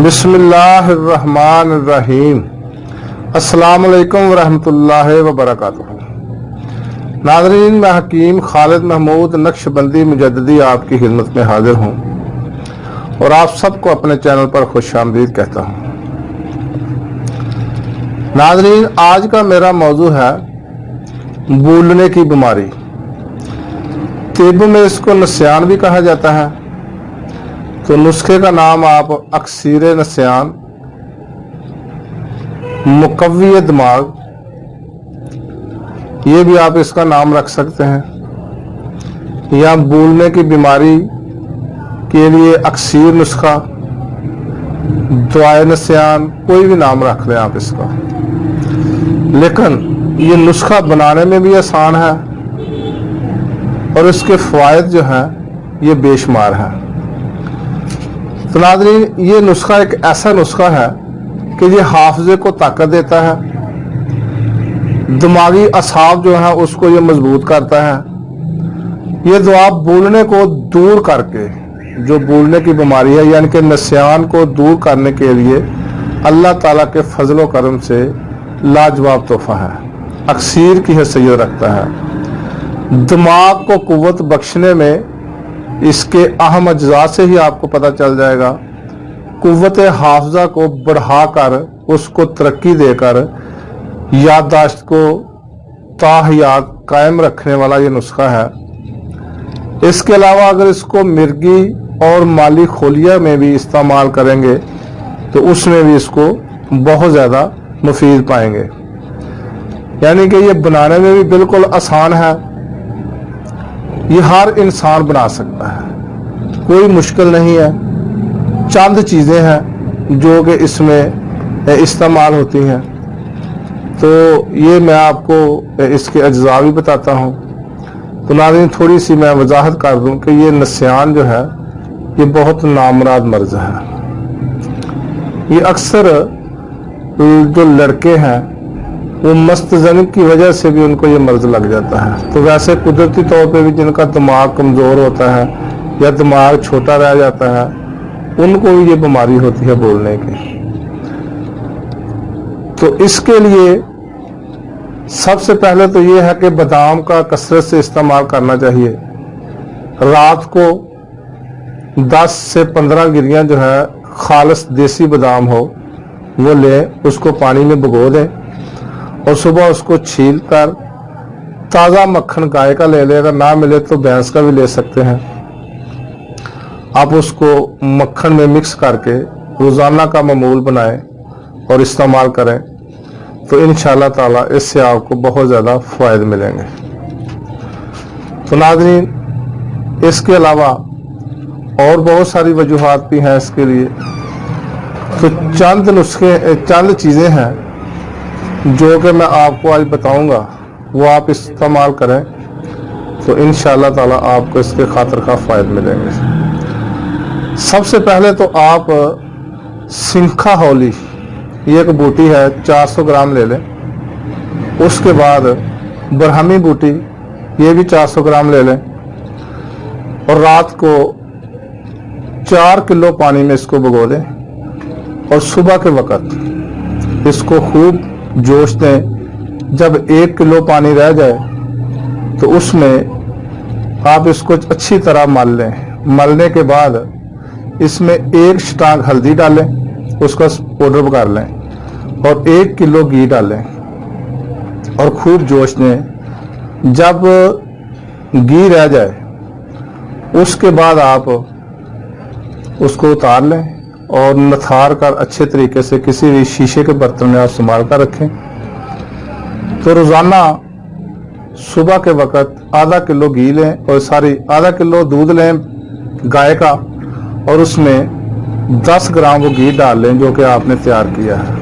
बिस्मिल्लाहिर्रहमानिर्रहीम। अस्सलाम वालेकुम वरहमतुल्लाहि वबरकातुहू। नाज़रीन, मैं हकीम खालिद महमूद नक्शबंदी मुजद्दिदी आपकी खिदमत में हाजिर हूँ और आप सबको अपने चैनल पर खुशामदीद कहता हूँ। नाज़रीन, आज का मेरा मौजू है भूलने की बीमारी। तिब में इसको नस्यान भी कहा जाता है। तो नुस्खे का नाम आप अक्सीर नस्यान, मुकव्वी दिमाग, ये भी आप इसका नाम रख सकते हैं, या भूलने की बीमारी के लिए अक्सीर नुस्खा, दुआए नस्यान, कोई भी नाम रख लें आप इसका। लेकिन ये नुस्खा बनाने में भी आसान है और इसके फ़वाइद जो हैं ये बेशुमार हैं। तो नाज़रीन, ये नुस्खा एक ऐसा नुस्खा है कि ये हाफजे को ताकत देता है, दिमागी असाब जो है उसको ये मजबूत करता है। ये दुआ भूलने को दूर करके, जो भूलने की बीमारी है यानी कि नस्यान को दूर करने के लिए अल्लाह ताला के फजलो करम से लाजवाब तोहफा है। अक्सीर की हैसियत रखता है। दिमाग को कुव्वत बख्शने में इसके अहम अज्जा से ही आपको पता चल जाएगा। कुव्वत हाफजा को बढ़ाकर उसको तरक्की देकर याददाश्त को ताहयात कायम रखने वाला ये नुस्खा है। इसके अलावा अगर इसको मिर्गी और माली खोलिया में भी इस्तेमाल करेंगे तो उसमें भी इसको बहुत ज़्यादा मुफीद पाएंगे। यानी कि ये बनाने में भी बिल्कुल आसान है। ये हर इंसान बना सकता है, कोई मुश्किल नहीं है। चंद चीज़ें हैं जो कि इसमें इस्तेमाल होती हैं। तो ये मैं आपको इसके अज्जा भी बताता हूँ। तो नाज़रीन, थोड़ी सी मैं वजाहत कर दूँ कि ये नस्यान जो है ये बहुत नामराद मर्ज है। ये अक्सर जो लड़के हैं वो मस्तजन की वजह से भी उनको ये मर्ज लग जाता है। तो वैसे कुदरती तौर पे भी जिनका दिमाग कमज़ोर होता है या दिमाग छोटा रह जाता है उनको भी ये बीमारी होती है बोलने की। तो इसके लिए सबसे पहले तो ये है कि बादाम का कसरत से इस्तेमाल करना चाहिए। रात को 10 से 15 गिरियां जो है खालिस देसी बादाम हो वो लें, उसको पानी में भिगो दें और सुबह उसको छील कर ताज़ा मक्खन गाय का ले लें, अगर ना मिले तो भैंस का भी ले सकते हैं। आप उसको मक्खन में मिक्स करके रोज़ाना का मामूल बनाएं और इस्तेमाल करें तो इंशाअल्लाह ताला इससे आपको बहुत ज़्यादा फ़ायदे मिलेंगे। तो नाज़रीन, इसके अलावा और बहुत सारी वजूहात भी हैं इसके लिए। तो चंद नुस्खे, चंद चीज़ें हैं जो कि मैं आपको आज बताऊंगा, वो आप इस्तेमाल करें तो इंशाअल्लाह ताला आपको इसके खातिर का फ़ायदे मिलेंगे। सबसे पहले तो आप सिंखा हौली, ये एक बूटी है, 400 ग्राम ले लें। उसके बाद बरहमी बूटी, ये भी 400 ग्राम ले लें और रात को 4 किलो पानी में इसको भिगो दें और सुबह के वक़्त इसको खूब जोश दें। जब 1 किलो पानी रह जाए तो उसमें आप इसको अच्छी तरह मल लें। मलने के बाद इसमें 1 स्टांग हल्दी डालें, उसका पाउडर कर लें और 1 किलो घी डालें और खूब जोश दें। जब घी रह जाए उसके बाद आप उसको उतार लें और नथार कर अच्छे तरीके से किसी भी शीशे के बर्तन में आप संभाल कर रखें। तो रोज़ाना सुबह के वक़्त आधा किलो घी लें और आधा किलो दूध लें गाय का और उसमें 10 ग्राम वो घी डाल लें जो कि आपने तैयार किया है।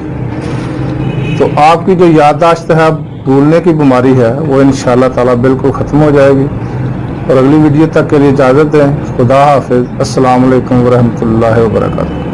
तो आपकी जो याददाश्त है, भूलने की बीमारी है, वो इंशाअल्लाह ताला बिल्कुल ख़त्म हो जाएगी। और अगली वीडियो तक के लिए इजाज़त दें। खुदा हाफिज़। अस्सलाम वालेकुम वरहमतुल्लाहि वबरकातुहू।